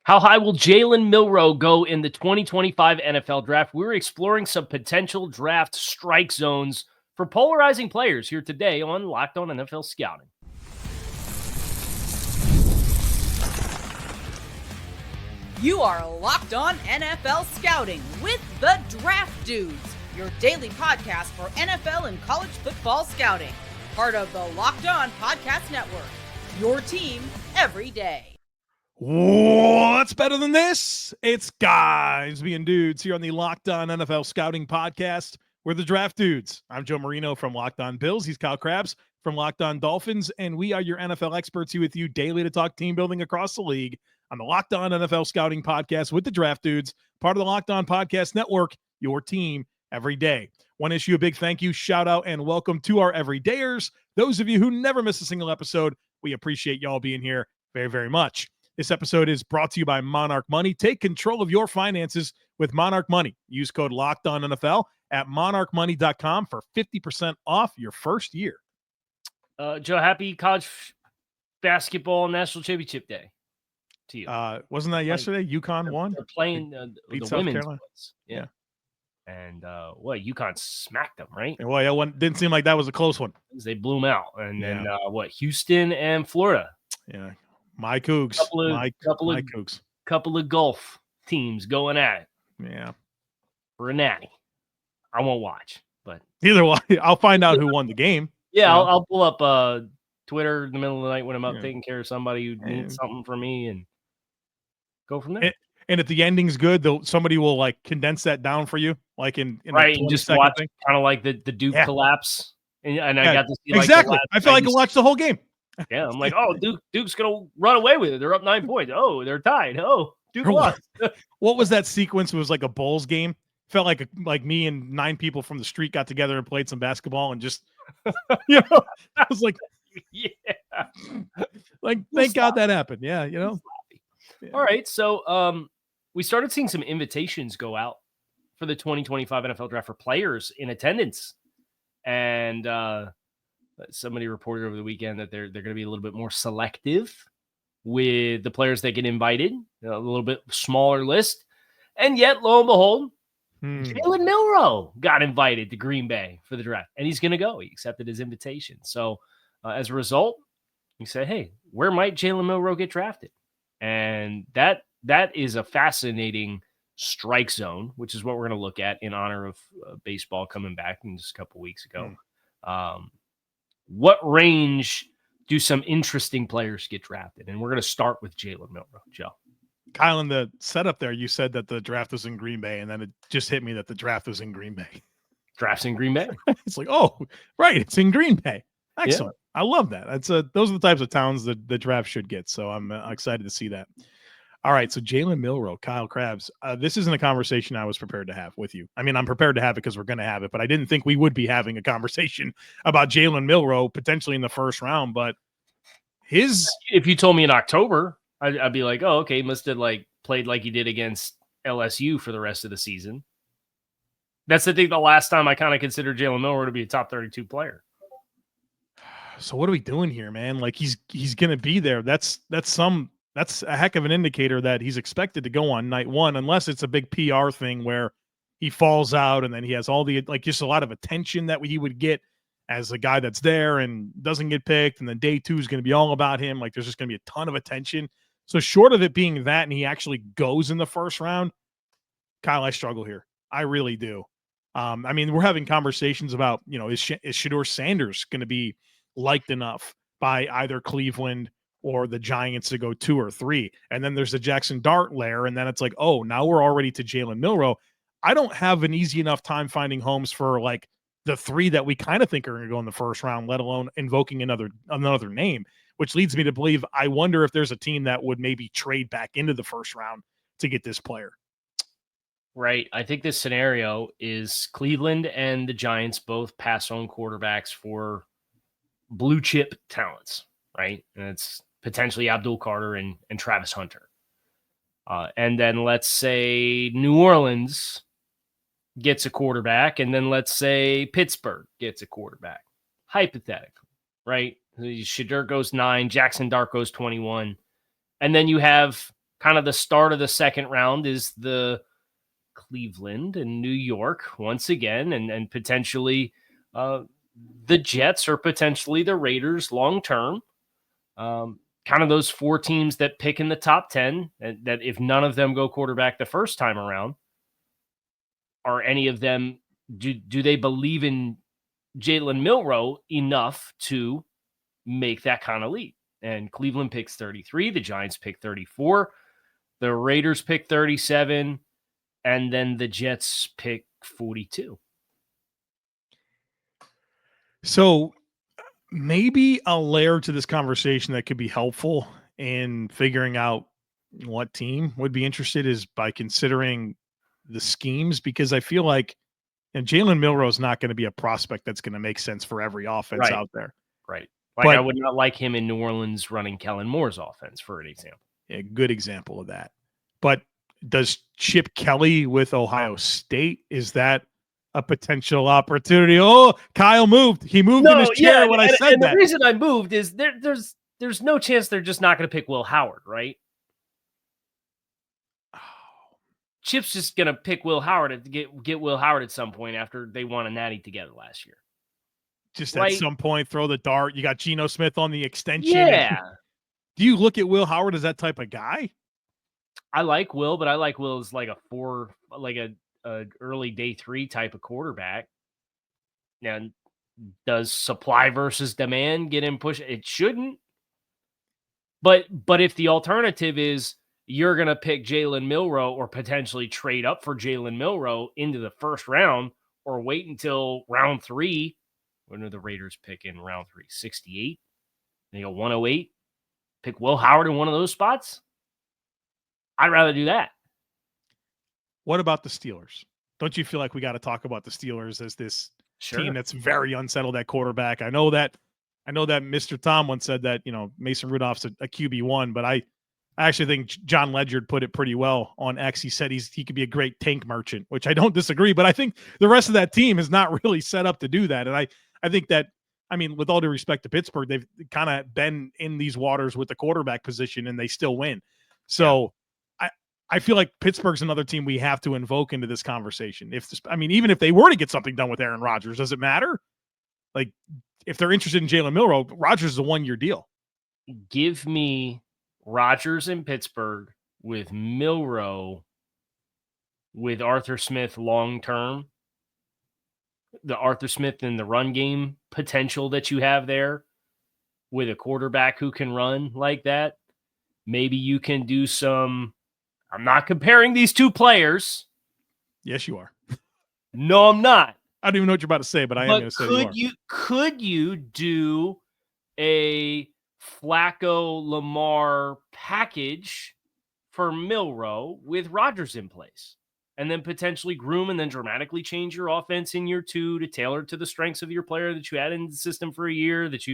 How high will Jalen Milroe go in the 2025 NFL Draft? We're exploring some potential draft strike zones for polarizing players here today on Locked On NFL Scouting. You are Locked On NFL Scouting with the Draft Dudes, your daily podcast for NFL and college football scouting. Part of the Locked On Podcast Network, your team every day. What's better than this? It's guys being dudes here on the Locked On NFL Scouting Podcast. We're the Draft Dudes. I'm Joe Marino from Locked On Bills. He's Kyle Crabbs from Locked On Dolphins, and we are your NFL experts here with you daily to talk team building across the league on the Locked On NFL Scouting Podcast with the Draft Dudes, part of the Locked On Podcast Network, your team every day. Want to issue a big thank you, shout out, and welcome to our everydayers. Those of you who never miss a single episode, we appreciate y'all being here very, very much. This episode is brought to you by Monarch Money. Take control of your finances with Monarch Money. Use code LOCKEDONNFL at monarchmoney.com for 50% off your first year. Joe, happy college basketball national championship day to you. Wasn't that yesterday? UConn won? They're playing the South women's Carolina. ones. Yeah. And UConn smacked them, right? Well, yeah, didn't seem like that was a close one. They blew them out. And then Houston and Florida. Yeah. My Cougs. Couple of golf teams going at it. Yeah. For a natty. I won't watch, but either way, I'll find out who won the game. Yeah, I'll pull up Twitter in the middle of the night when I'm up taking care of somebody who needs something from me and go from there. And if the ending's good, somebody will like condense that down for you, like in right, and just watch kind of like the Duke collapse. And I got to see exactly. I feel like I watched the whole game. Yeah, I'm like, oh, Duke's gonna run away with it. They're up 9 points. Oh, they're tied. Oh, Duke lost. What was that sequence? It was like a Bulls game. Felt like me and 9 people from the street got together and played some basketball and just, I was like, yeah, like thank God that happened. Yeah, Yeah. All right, so we started seeing some invitations go out for the 2025 NFL Draft for players in attendance, and somebody reported over the weekend that they're going to be a little bit more selective with the players that get invited, a little bit smaller list. And yet, lo and behold, Jalen Milroe got invited to Green Bay for the draft, and he's going to go. He accepted his invitation. So as a result, he said, hey, where might Jalen Milroe get drafted? And that is a fascinating strike zone, which is what we're going to look at in honor of baseball coming back in just a couple weeks ago. What range do some interesting players get drafted? And we're going to start with Jalen Milroe, Joe. Kyle, in the setup there, you said that the draft was in Green Bay, and then it just hit me that the draft was in Green Bay. Draft's in Green Bay? It's like, oh, right, it's in Green Bay. Excellent. Yeah. I love that. Those are the types of towns that the draft should get, so I'm excited to see that. All right, so Jalen Milroe, Kyle Crabbs. This isn't a conversation I was prepared to have with you. I mean, I'm prepared to have it because we're going to have it, but I didn't think we would be having a conversation about Jalen Milroe potentially in the first round. But if you told me in October, I'd be like, oh, okay, he must have played like he did against LSU for the rest of the season. That's the last time I kind of considered Jalen Milroe to be a top 32 player. So what are we doing here, man? Like he's going to be there. That's a heck of an indicator that he's expected to go on night one, unless it's a big PR thing where he falls out and then he has all the, just a lot of attention that he would get as a guy that's there and doesn't get picked. And then day 2 is going to be all about him. Like there's just going to be a ton of attention. So short of it being that, and he actually goes in the first round, Kyle, I struggle here. I really do. I mean, we're having conversations about, is Shedeur Sanders going to be liked enough by either Cleveland or the Giants to go 2 or 3. And then there's the Jackson Dart layer. And then it's like, oh, now we're already to Jalen Milroe. I don't have an easy enough time finding homes for the 3 that we kind of think are going to go in the first round, let alone invoking another name, which leads me to believe, I wonder if there's a team that would maybe trade back into the first round to get this player. Right. I think this scenario is Cleveland and the Giants both pass on quarterbacks for blue chip talents, right? And it's potentially Abdul Carter and Travis Hunter. And then let's say New Orleans gets a quarterback, and then let's say Pittsburgh gets a quarterback, hypothetically, right? Shedeur goes 9, Jackson Dart goes 21. And then you have kind of the start of the second round is the Cleveland and New York once again, and potentially the Jets or potentially the Raiders long term. Kind of those 4 teams that pick in the top 10, that if none of them go quarterback the first time around, are any of them, do they believe in Jalen Milroe enough to make that kind of leap? And Cleveland picks 33, the Giants pick 34, the Raiders pick 37, and then the Jets pick 42. So maybe a layer to this conversation that could be helpful in figuring out what team would be interested is by considering the schemes, because I feel like Jalen Milroe is not going to be a prospect that's going to make sense for every offense out there. Right. I would not like him in New Orleans running Kellen Moore's offense, for an example. A good example of that. But does Chip Kelly with Ohio State, is that a potential opportunity? Oh, Kyle moved. He moved in his chair when I said that. The reason I moved is there's no chance they're just not going to pick Will Howard, right? Chip's just going to pick Will Howard to get Will Howard at some point after they won a natty together last year. Just at some point, throw the dart. You got Geno Smith on the extension. Yeah. Do you look at Will Howard as that type of guy? I like Will, but I like Will as like a early day 3 type of quarterback. Now, does supply versus demand get him pushed? It shouldn't. But if the alternative is you're going to pick Jalen Milroe or potentially trade up for Jalen Milroe into the first round, or wait until round 3, when are the Raiders pick in round 3? 68? They go 108. Pick Will Howard in one of those spots? I'd rather do that. What about the Steelers? Don't you feel like we got to talk about the Steelers as this team that's very unsettled at quarterback? I know that Mr. Tom once said that, Mason Rudolph's a QB1, but I actually think John Ledyard put it pretty well on X. He said he could be a great tank merchant, which I don't disagree, but I think the rest of that team is not really set up to do that. And I think that, with all due respect to Pittsburgh, they've kind of been in these waters with the quarterback position and they still win. So I feel like Pittsburgh's another team we have to invoke into this conversation. Even if they were to get something done with Aaron Rodgers, does it matter? Like, if they're interested in Jalen Milroe, Rodgers is a 1-year deal. Give me Rodgers in Pittsburgh with Milroe, with Arthur Smith long-term, the Arthur Smith in the run game potential that you have there with a quarterback who can run like that. Maybe you can do some, I'm not comparing these 2 players. Yes, you are. No, I'm not. I don't even know what you're about to say, but I am going to say could you do a Flacco Lamar package for Milroe with Rodgers in place, and then potentially groom and then dramatically change your offense in year 2 to tailor to the strengths of your player that you had in the system for a year, that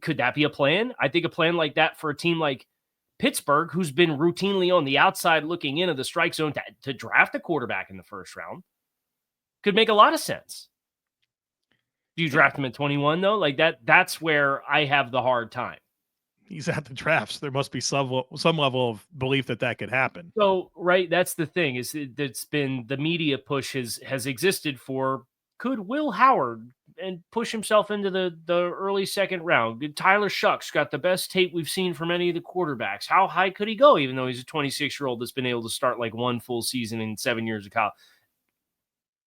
could that be a plan? I think a plan like that for a team like Pittsburgh, who's been routinely on the outside looking into the strike zone to draft a quarterback in the first round, could make a lot of sense. Do you draft him at 21 though? Like that's where I have the hard time. He's at the drafts. There must be some level of belief that could happen. So, right, that's the thing, is it's been the media push has existed for, could Will Howard and push himself into the early second round? Tyler Shuck's got the best tape we've seen from any of the quarterbacks. How high could he go, even though he's a 26-year-old that's been able to start like 1 full season in 7 years of college?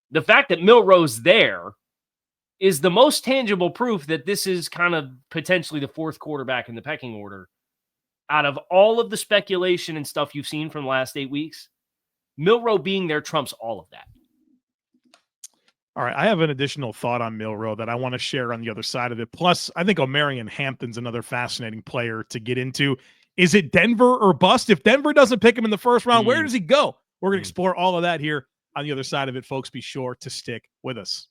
The fact that Milroe's there is the most tangible proof that this is kind of potentially the 4th quarterback in the pecking order. Out of all of the speculation and stuff you've seen from the last 8 weeks, Milroe being there trumps all of that. All right, I have an additional thought on Milroe that I want to share on the other side of it. Plus, I think Omarion Hampton's another fascinating player to get into. Is it Denver or bust? If Denver doesn't pick him in the first round, where does he go? We're going to explore all of that here on the other side of it, folks. Be sure to stick with us.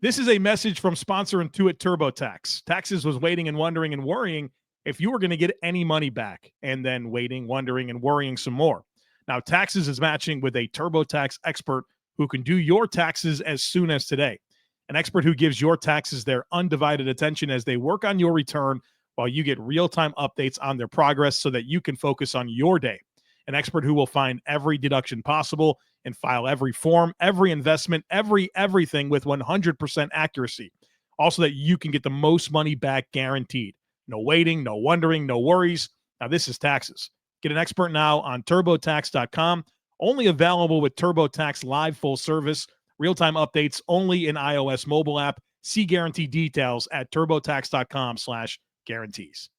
This is a message from sponsor Intuit TurboTax. Taxes was waiting and wondering and worrying if you were going to get any money back, and then waiting, wondering, and worrying some more. Now, Taxes is matching with a TurboTax expert who can do your taxes as soon as today. An expert who gives your taxes their undivided attention as they work on your return while you get real-time updates on their progress so that you can focus on your day. An expert who will find every deduction possible and file every form, every investment, everything with 100% accuracy. Also that you can get the most money back guaranteed. No waiting, no wondering, no worries. Now this is taxes. Get an expert now on TurboTax.com. Only available with TurboTax Live full service. Real-time updates only in iOS mobile app. See guarantee details at TurboTax.com/guarantees.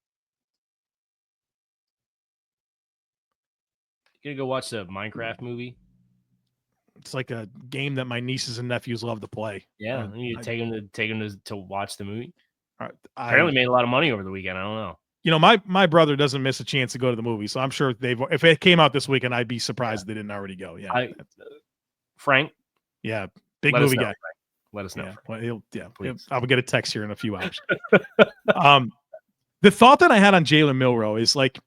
You gonna go watch the Minecraft movie? It's like a game that my nieces and nephews love to play. Yeah, you take them to watch the movie. Apparently made a lot of money over the weekend. I don't know. My brother doesn't miss a chance to go to the movie, so I'm sure if it came out this weekend, I'd be surprised they didn't already go. Yeah, Frank. Yeah, big movie guy. Let us know. I'll get a text here in a few hours. The thought that I had on Jalen Milroe is like,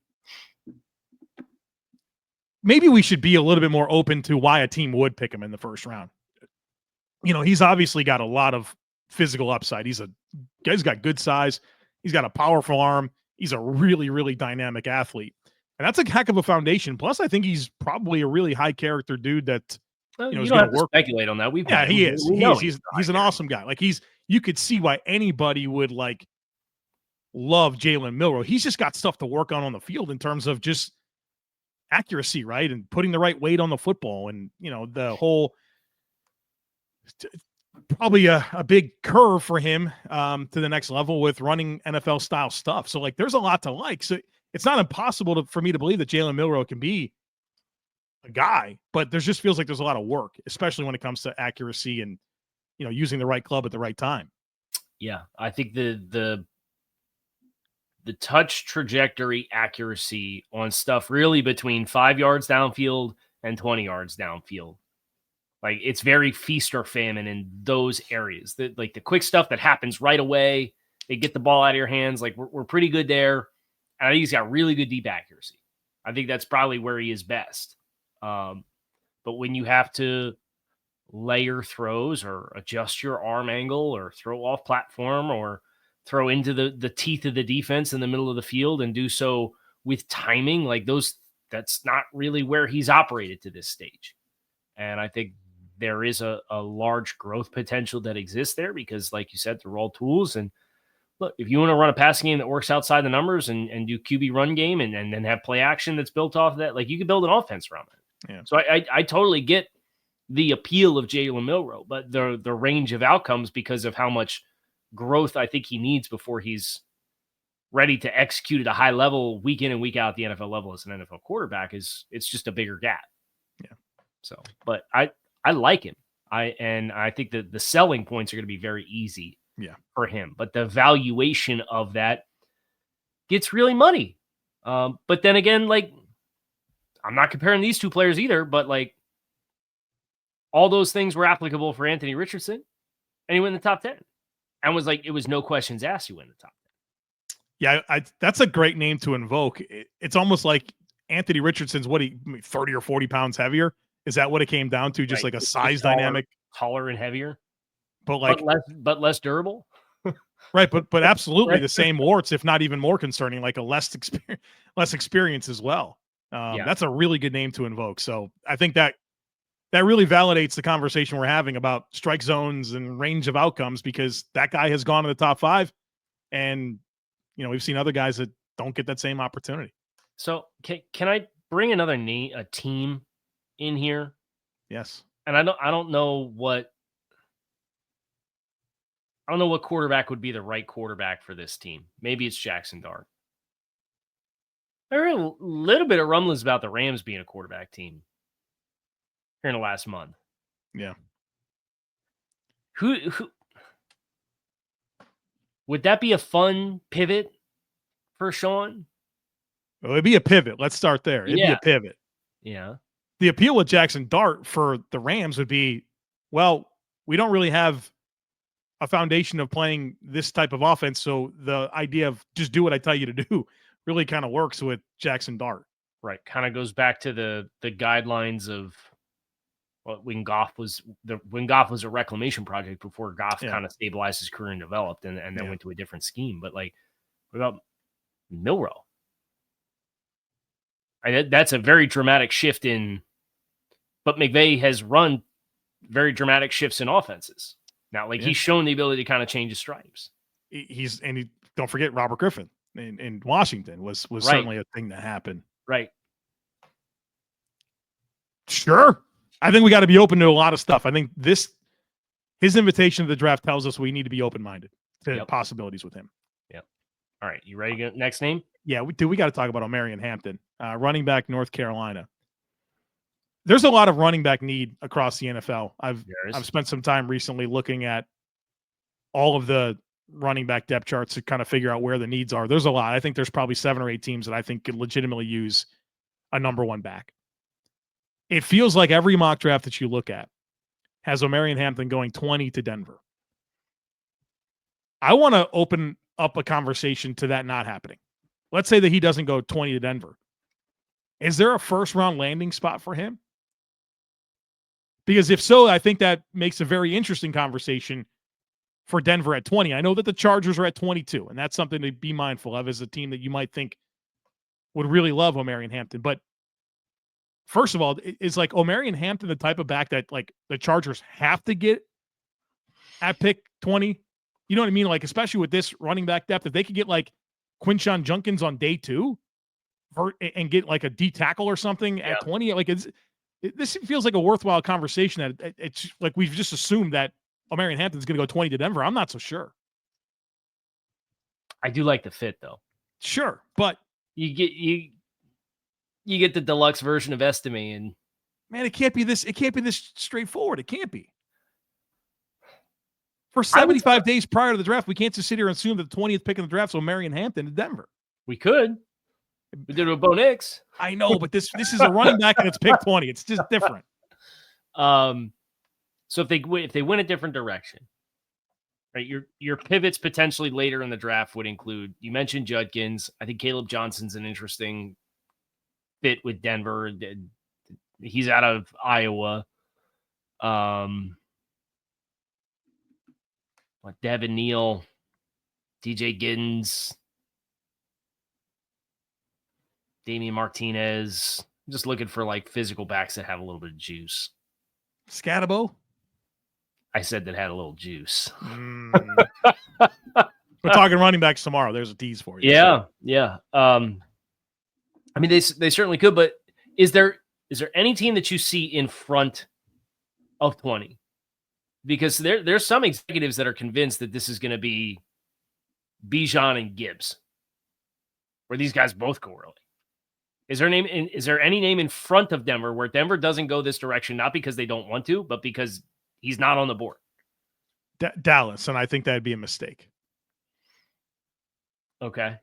maybe we should be a little bit more open to why a team would pick him in the first round. He's obviously got a lot of physical upside. He's got good size. He's got a powerful arm. He's a really, really dynamic athlete. And that's a heck of a foundation. Plus, I think he's probably a really high character dude that, you don't have to speculate on that. He is. He's an awesome guy. Like you could see why anybody would like love Jalen Milroe. He's just got stuff to work on the field in terms of just accuracy, right? And putting the right weight on the football, and the whole probably a big curve for him to the next level with running NFL style stuff. So like there's a lot to like. So it's not impossible for me to believe that Jalen Milroe can be a guy, but there just feels like there's a lot of work, especially when it comes to accuracy and using the right club at the right time. Yeah, I think the touch trajectory accuracy on stuff really between 5 yards downfield and 20 yards downfield. Like it's very feast or famine in those areas. The quick stuff that happens right away, they get the ball out of your hands. Like we're pretty good there. And I think he's got really good deep accuracy. I think that's probably where he is best. But when you have to layer throws or adjust your arm angle or throw off platform or throw into the teeth of the defense in the middle of the field and do so with timing, like that's not really where he's operated to this stage. And I think there is a large growth potential that exists there because, like you said, they're all tools. And look, if you want to run a passing game that works outside the numbers and do QB run game and then have play action that's built off of that, like you can build an offense around it. Yeah. So I totally get the appeal of Jalen Milroe, but the range of outcomes because of how much growth I think he needs before he's ready to execute at a high level week in and week out at the NFL level as an NFL quarterback it's just a bigger gap. Yeah. So, but I like him. I think that the selling points are going to be very easy for him, but the valuation of that gets really money. But then again, like I'm not comparing these two players either, but like all those things were applicable for Anthony Richardson and he went in the top 10 and was like, it was no questions asked. You win the top 10. Yeah. That's a great name to invoke. It's almost like Anthony Richardson's 30 or 40 pounds heavier. Is that what it came down to? Just like a size dynamic, taller and heavier, but less durable. Right. But absolutely the same warts, if not even more concerning, like a less experience as well. That's a really good name to invoke. So I think that really validates the conversation we're having about strike zones and range of outcomes, because that guy has gone to the top 5 and, we've seen other guys that don't get that same opportunity. So can I bring another a team in here? Yes. And I don't know what quarterback would be the right quarterback for this team. Maybe it's Jackson Dart. I heard a little bit of rumblings about the Rams being a quarterback team here in the last month. Yeah. Who would that be a fun pivot for Sean? Well, it'd be a pivot. Let's start there. It'd be a pivot. Yeah. The appeal with Jackson Dart for the Rams would be, well, we don't really have a foundation of playing this type of offense. So the idea of just do what I tell you to do really kind of works with Jackson Dart. Right. Kind of goes back to the guidelines of when Goff was a reclamation project before Goff kind of stabilized his career and developed and then went to a different scheme. But like, what about Milroe. That's a very dramatic shift but McVay has run very dramatic shifts in offenses. Now, he's shown the ability to kind of change his stripes. Don't forget Robert Griffin in Washington was right. Certainly a thing that happened. Right. Sure. I think we got to be open to a lot of stuff. I think his invitation to the draft tells us we need to be open-minded to possibilities with him. Yep. All right. You ready to go next name? Yeah, we got to talk about Omarion Hampton, running back, North Carolina. There's a lot of running back need across the NFL. I've spent some time recently looking at all of the running back depth charts to kind of figure out where the needs are. There's a lot. I think there's probably 7 or 8 teams that I think could legitimately use a number 1 back. It feels like every mock draft that you look at has Omarion Hampton going 20 to Denver. I want to open up a conversation to that not happening. Let's say that he doesn't go 20 to Denver. Is there a first-round landing spot for him? Because if so, I think that makes a very interesting conversation for Denver at 20. I know that the Chargers are at 22, and that's something to be mindful of as a team that you might think would really love Omarion Hampton. But first of all, is Omarion Hampton the type of back that the Chargers have to get at pick 20? You know what I mean? Especially with this running back depth, if they could get Quinshon Judkins on day 2 and get a D tackle or something at 20, this feels like a worthwhile conversation. That it's we've just assumed that Omarion Hampton's going to go 20 to Denver. I'm not so sure. I do like the fit though. Sure, but you get the deluxe version of Estime, and man, it can't be this straightforward. It can't be. For 75 days prior to the draft, we can't just sit here and assume that the 20th pick in the draft is Omarion Hampton to Denver. We could. We did it with Bo Nix. I know, but this is a running back and it's pick 20. It's just different. So if they win a different direction, right? Your pivots potentially later in the draft would include, you mentioned Judkins. I think Caleb Johnson's an interesting fit with Denver. He's out of Iowa. Devin Neal, DJ Giddens, Damian Martinez. I'm just looking for physical backs that have a little bit of juice. Scatabo? I said that had a little juice. We're talking running backs tomorrow. There's a tease for you. Yeah, yeah. I mean, they certainly could, but is there any team that you see in front of 20? Because there's some executives that are convinced that this is going to be Bijan and Gibbs, where these guys both go early. Is there any name in front of Denver where Denver doesn't go this direction, not because they don't want to, but because he's not on the board? Dallas, and I think that'd be a mistake. Okay.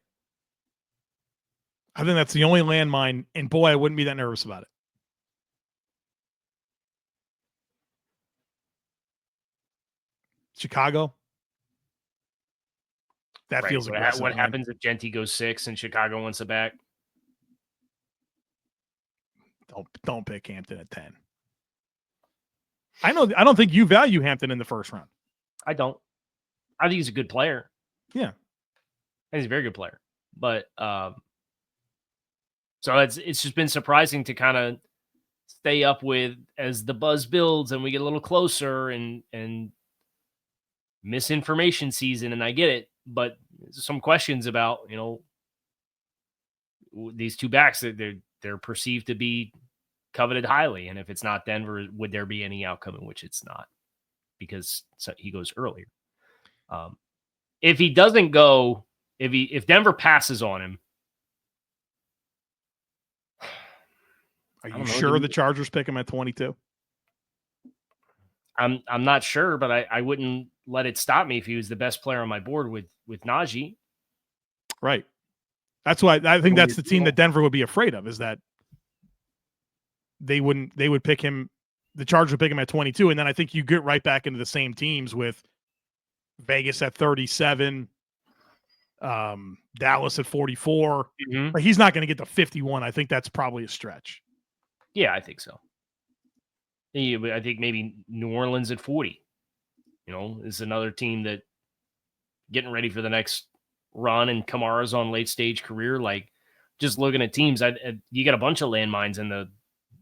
I think that's the only landmine, and boy, I wouldn't be that nervous about it. Chicago. That feels aggressive. What happens if Genty goes 6 and Chicago wants it back? Don't pick Hampton at 10. I don't think you value Hampton in the first round. I don't. I think he's a good player. Yeah. I think he's a very good player. But so it's just been surprising to kind of stay up with as the buzz builds and we get a little closer and misinformation season, and I get it, but some questions about, these two backs that they're perceived to be coveted highly. And if it's not Denver, would there be any outcome in which it's not? Because he goes earlier. If he doesn't go, if Denver passes on him, are you sure the Chargers pick him at 22? I'm not sure, but I wouldn't let it stop me if he was the best player on my board with Najee. Right. That's why I think that's the team that Denver would be afraid of, is that they would pick him. The Chargers would pick him at 22. And then I think you get right back into the same teams with Vegas at 37, Dallas at 44. Mm-hmm. But he's not going to get to 51. I think that's probably a stretch. Yeah, I think so. I think maybe New Orleans at 40, is another team that getting ready for the next run and Kamara's on late stage career, like just looking at teams, you got a bunch of landmines in the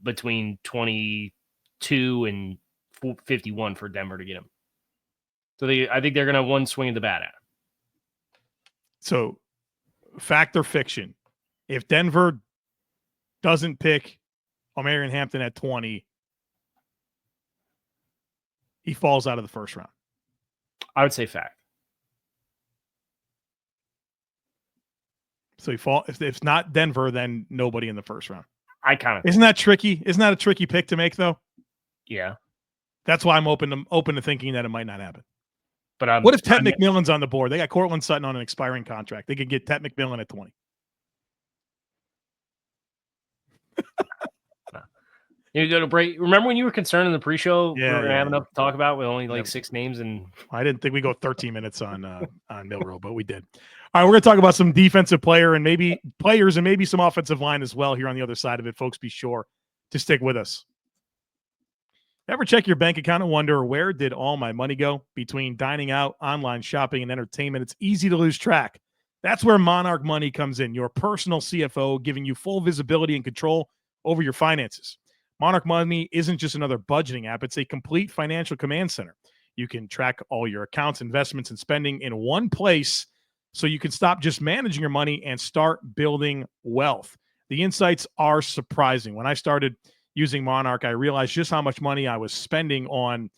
between 22 and 51 for Denver to get him. So I think they're going to have one swing of the bat at him. So, fact or fiction? If Denver doesn't pick Omarion Hampton at 20, he falls out of the first round. I would say fact. So if it's not Denver, then nobody in the first round. I kind of isn't that tricky? Isn't that a tricky pick to make though? Yeah, that's why I'm open to thinking that it might not happen. But what if Ted McMillan's on the board? They got Cortland Sutton on an expiring contract. They could get Ted McMillan at 20. You go to break. Remember when you were concerned in the pre-show? Yeah, we were having enough to talk about with only like 6 names, and I didn't think we go 13 minutes on Milroe, but we did. All right, we're going to talk about some defensive players and maybe some offensive line as well here on the other side of it. Folks, be sure to stick with us. Ever check your bank account and wonder, where did all my money go? Between dining out, online shopping, and entertainment, it's easy to lose track. That's where Monarch Money comes in, your personal CFO, giving you full visibility and control over your finances. Monarch Money isn't just another budgeting app. It's a complete financial command center. You can track all your accounts, investments, and spending in one place so you can stop just managing your money and start building wealth. The insights are surprising. When I started using Monarch, I realized just how much money I was spending on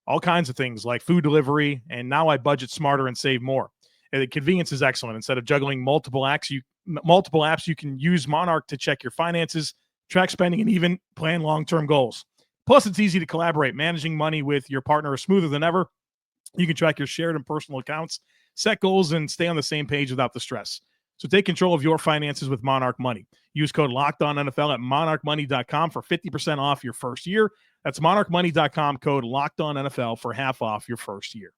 all kinds of things like food delivery, and now I budget smarter and save more. And the convenience is excellent. Instead of juggling multiple apps, you can use Monarch to check your finances, track spending, and even plan long-term goals. Plus, it's easy to collaborate. Managing money with your partner is smoother than ever. You can track your shared and personal accounts, set goals, and stay on the same page without the stress. So take control of your finances with Monarch Money. Use code LOCKEDONNFL at monarchmoney.com for 50% off your first year. That's monarchmoney.com, code LOCKEDONNFL for half off your first year.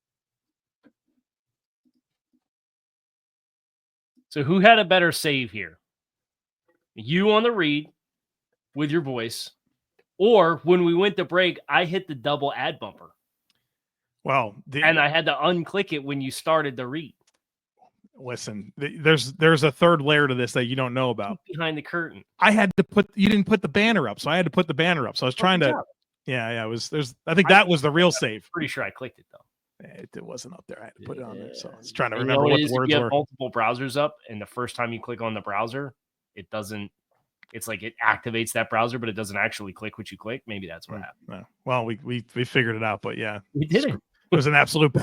So who had a better save here? You on the read with your voice, or when we went to break, I hit the double ad bumper. Well, and I had to unclick it when you started the read. Listen, there's a third layer to this that you don't know about. Behind the curtain. You didn't put the banner up, so I had to put the banner up. So I was trying to, I think that was the real save. Pretty sure I clicked it though. It wasn't up there. I had to put it on there. So I was trying to remember what the words were. Multiple browsers up, and the first time you click on the browser, it doesn't. It's like it activates that browser, but it doesn't actually click what you click. Maybe that's what happened. No. Well, we figured it out, but yeah, we did it. It was an absolute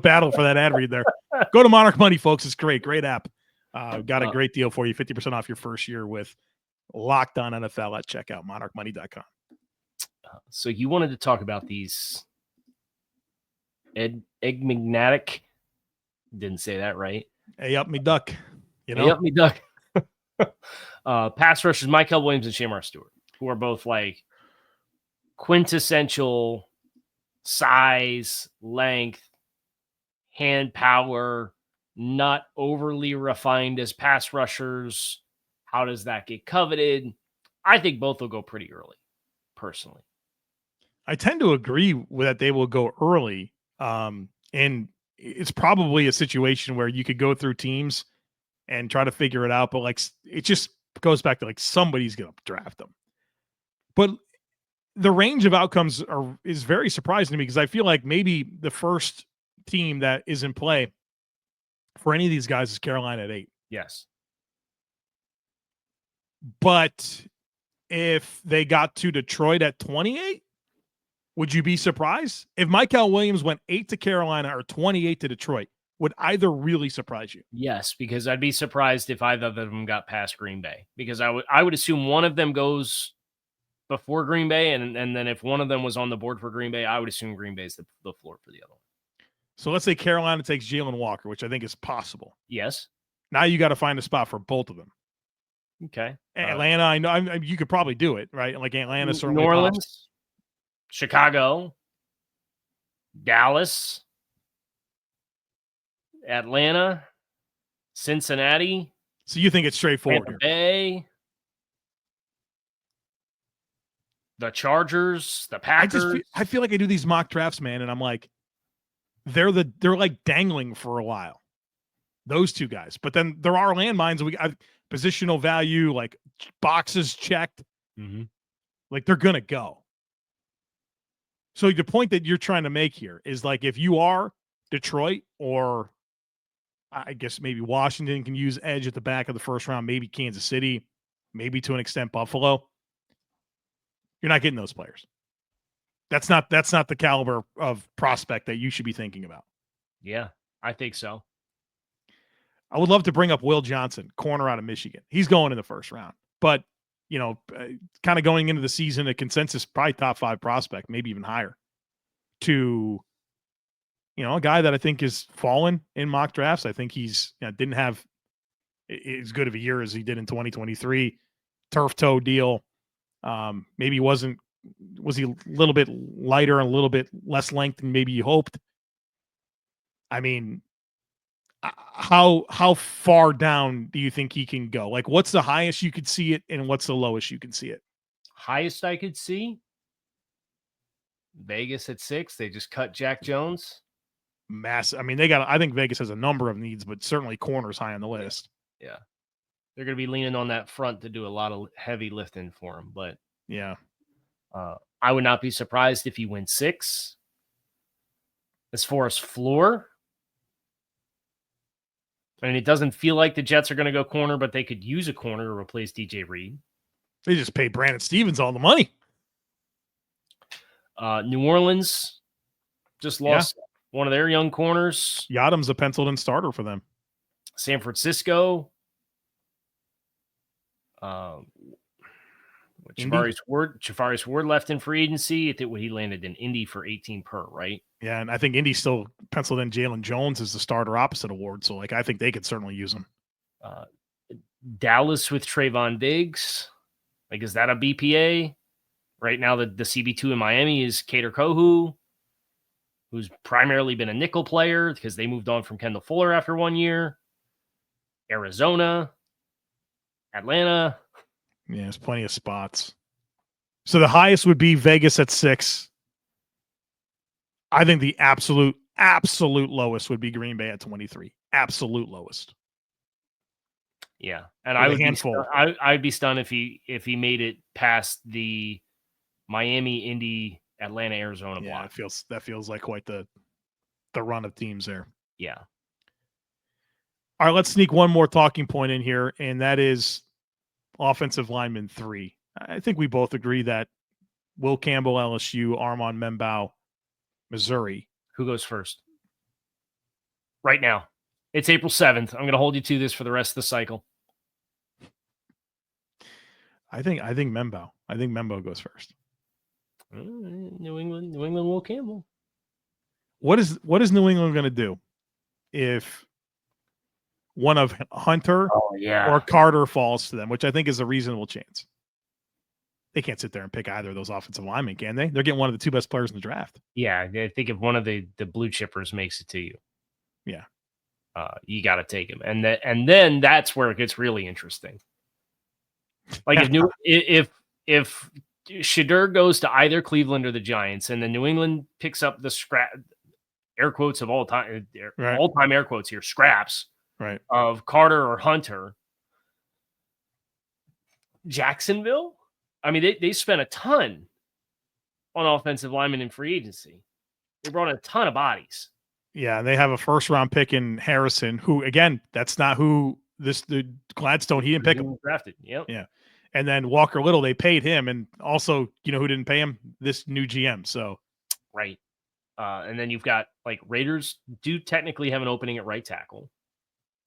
battle for that ad read there. Go to Monarch Money, folks. It's great app. Got a great deal for you, 50% off your first year with Locked On NFL at checkout, monarchmoney.com. So you wanted to talk about these enigmatic, didn't say that right. Hey up me duck. Hey up me duck. Pass rushers Mykel Williams and Shemar Stewart, who are both like quintessential size, length, hand power, not overly refined as pass rushers. How does that get coveted? I think both will go pretty early, personally. I tend to agree with that they will go early. And it's probably a situation where you could go through teams and try to figure it out, but like it just goes back to like somebody's going to draft them. But the range of outcomes is very surprising to me because I feel like maybe the first team that is in play for any of these guys is Carolina at 8. Yes. But if they got to Detroit at 28, would you be surprised? If Mykel Williams went 8 to Carolina or 28 to Detroit, would either really surprise you? Yes, because I'd be surprised if either of them got past Green Bay, because I would assume one of them goes before Green Bay, and then if one of them was on the board for Green Bay, I would assume Green Bay is the floor for the other one. So let's say Carolina takes Jalen Walker, which I think is possible. Yes. Now you got to find a spot for both of them. Okay. Atlanta, I know you could probably do it, right? Like Atlanta, certainly. New Orleans, Chicago, Dallas, Atlanta, Cincinnati. So you think it's straightforward Tampa Bay, the Chargers, the Packers. I feel like I do these mock drafts, man, and I'm like, they're like dangling for a while. Those two guys. But then there are landmines. We got positional value, like boxes checked. Mm-hmm. Like they're going to go. So the point that you're trying to make here is like if you are Detroit, or I guess maybe Washington can use edge at the back of the first round, maybe Kansas City, maybe to an extent Buffalo, you're not getting those players. That's not the caliber of prospect that you should be thinking about. Yeah, I think so. I would love to bring up Will Johnson, corner out of Michigan. He's going in the first round, but kind of going into the season, a consensus probably top 5 prospect, maybe even higher, to a guy that I think is fallen in mock drafts. I think he's didn't have as good of a year as he did in 2023. Turf toe deal. Maybe was he a little bit lighter and a little bit less length than maybe you hoped? I mean, how far down do you think he can go? Like, what's the highest you could see it, and what's the lowest you can see it? Highest I could see, Vegas at 6. They just cut Jack Jones. Massive. I mean, I think Vegas has a number of needs, but certainly corners high on the list. Yeah. They're going to be leaning on that front to do a lot of heavy lifting for him. But yeah, I would not be surprised if he went 6. As far as floor, I mean, it doesn't feel like the Jets are going to go corner, but they could use a corner to replace DJ Reed. They just paid Brandon Stevens all the money. New Orleans just lost one of their young corners. Yadam's a penciled-in starter for them. San Francisco. Javarius Ward left in free agency. I think he landed in Indy for 18 per, right? Yeah, and I think Indy still penciled in Jalen Jones as the starter opposite of Ward. So, I think they could certainly use him. Dallas with Trayvon Diggs. Is that a BPA? Right now, the CB2 in Miami is Kader Kohu, who's primarily been a nickel player because they moved on from Kendall Fuller after 1 year. Arizona, Atlanta. Yeah, there's plenty of spots. So the highest would be Vegas at 6. I think the absolute lowest would be Green Bay at 23. Absolute lowest. Yeah, and I'd be stunned if he made it past the Miami, Indy, Atlanta, Arizona block. That feels like quite the run of teams there. Yeah. All right, let's sneak one more talking point in here, and that is offensive lineman 3. I think we both agree that Will Campbell, LSU, Armand Membou, Missouri. Who goes first? Right now. It's April 7th. I'm going to hold you to this for the rest of the cycle. I think Membou. I think Membou goes first. New England, Will Campbell. What is New England going to do if one of Hunter or Carter falls to them, which I think is a reasonable chance? They can't sit there and pick either of those offensive linemen, can they? They're getting one of the 2 best players in the draft. Yeah, I think if one of the blue chippers makes it to you, you got to take him, and then that's where it gets really interesting. Like if Shedeur goes to either Cleveland or the Giants, and then New England picks up the scrap, air quotes of all time, all-time air quotes here, scraps, right, of Carter or Hunter, Jacksonville. I mean, they spent a ton on offensive linemen in free agency. They brought in a ton of bodies. Yeah, and they have a first-round pick in Harrison, who, again, that's not who the Gladstone, he didn't pick him. Drafted, yep. Yeah. And then Walker Little, they paid him, and also, who didn't pay him? This new GM, so. Right. And then you've got, Raiders do technically have an opening at right tackle.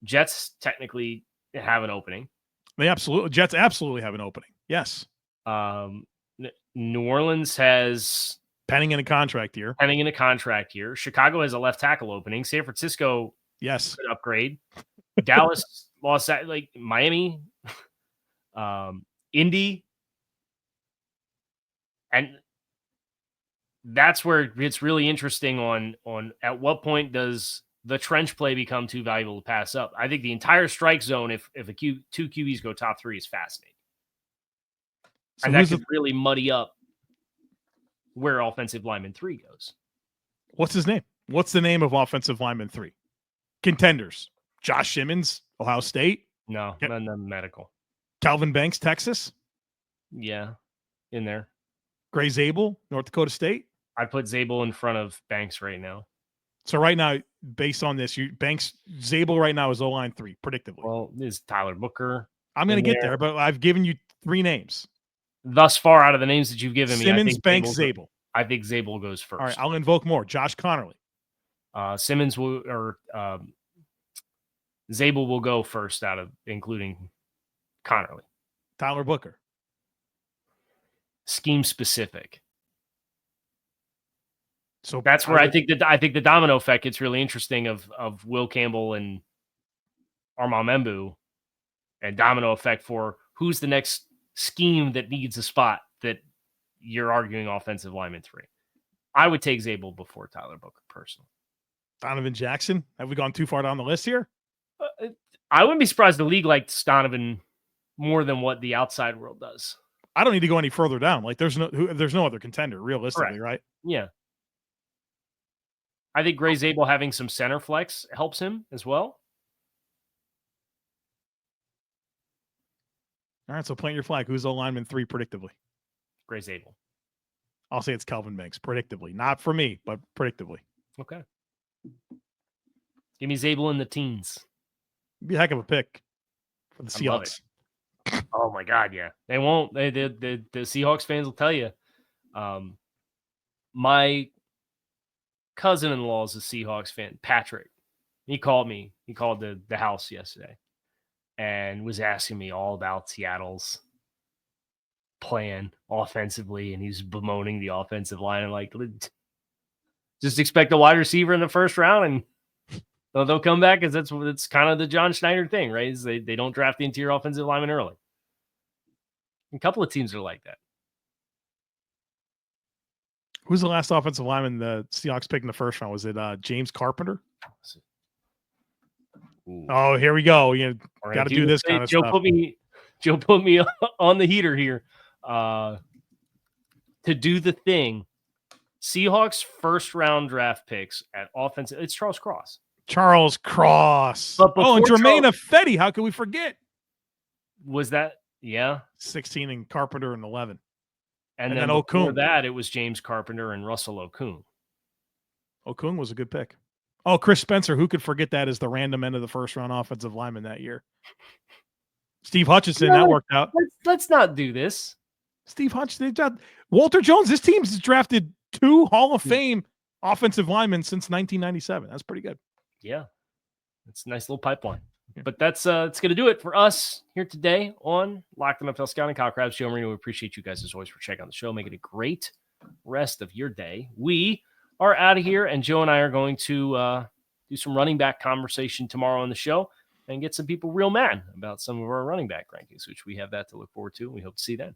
Jets technically have an opening. Jets absolutely have an opening, yes. New Orleans has pending in a contract year. Chicago has a left tackle opening. San Francisco, yes, could upgrade. Dallas lost that. Miami, Indy, and that's where it gets really interesting. On at what point does the trench play become too valuable to pass up? I think the entire strike zone, if two QBs go top 3, is fascinating. So and that could really muddy up where offensive lineman 3 goes. What's his name? What's the name of offensive lineman 3? Contenders. Josh Simmons, Ohio State. No, Yep. none medical. Calvin Banks, Texas. Yeah, in there. Gray Zabel, North Dakota State. I put Zabel in front of Banks right now. So right now, based on this, Zabel right now is O-line 3, predictably. Well, is Tyler Booker. I'm going to get there, but I've given you 3 names. Thus far, out of the names that you've given Simmons, me, I think Banks, Zabel. I think Zabel goes first. All right, I'll invoke more. Josh Connerly. Simmons Zabel will go first out of including Connerly. Tyler Booker. Scheme specific. So that's where I think the domino effect gets really interesting of Will Campbell and Armand Membou, and domino effect for who's the next scheme that needs a spot that you're arguing offensive lineman 3. I would take Zabel before Tyler Booker personally. Donovan Jackson. Have we gone too far down the list here? I wouldn't be surprised the league likes Donovan more than what the outside world does. I don't need to go any further down. Like there's no other contender realistically, right? Yeah. I think Gray Zabel having some center flex helps him as well. All right, so plant your flag. Who's O-lineman 3 predictably? Gray Zabel. I'll say it's Calvin Banks, predictably. Not for me, but predictably. Okay. Give me Zabel in the teens. It'd be a heck of a pick for the Seahawks. Oh my God, yeah. They won't. The Seahawks fans will tell you. My cousin-in-law is a Seahawks fan, Patrick. He called me. He called the house yesterday and was asking me all about Seattle's plan offensively, and he's bemoaning the offensive line. I'm like, just expect a wide receiver in the first round, and they'll come back, because that's kind of the John Schneider thing, right? Is they don't draft the interior offensive lineman early. A couple of teams are like that. Who's the last offensive lineman the Seahawks picked in the first round? Was it James Carpenter? Ooh. Oh, here we go. You got to do this kind of stuff. Joe put me on the heater here to do the thing. Seahawks first round draft picks at offensive. It's Charles Cross. Charles Cross. And Jermaine Ifedi. How could we forget? Was that? Yeah. 16 and Carpenter in 11. And then before that, it was James Carpenter and Russell Okung. Okung was a good pick. Oh, Chris Spencer. Who could forget that as the random end of the first round offensive lineman that year? Steve Hutchinson. That worked out. Let's not do this. Steve Hutchinson. Walter Jones. This team's drafted 2 Hall of Fame offensive linemen since 1997. That's pretty good. Yeah. It's a nice little pipeline. But that's it's going to do it for us here today on Locked On NFL Scouting. Kyle Crabbs, Joe Marino. We appreciate you guys as always for checking out the show. Make it a great rest of your day. We are out of here, and Joe and I are going to do some running back conversation tomorrow on the show and get some people real mad about some of our running back rankings, which we have that to look forward to. We hope to see you then.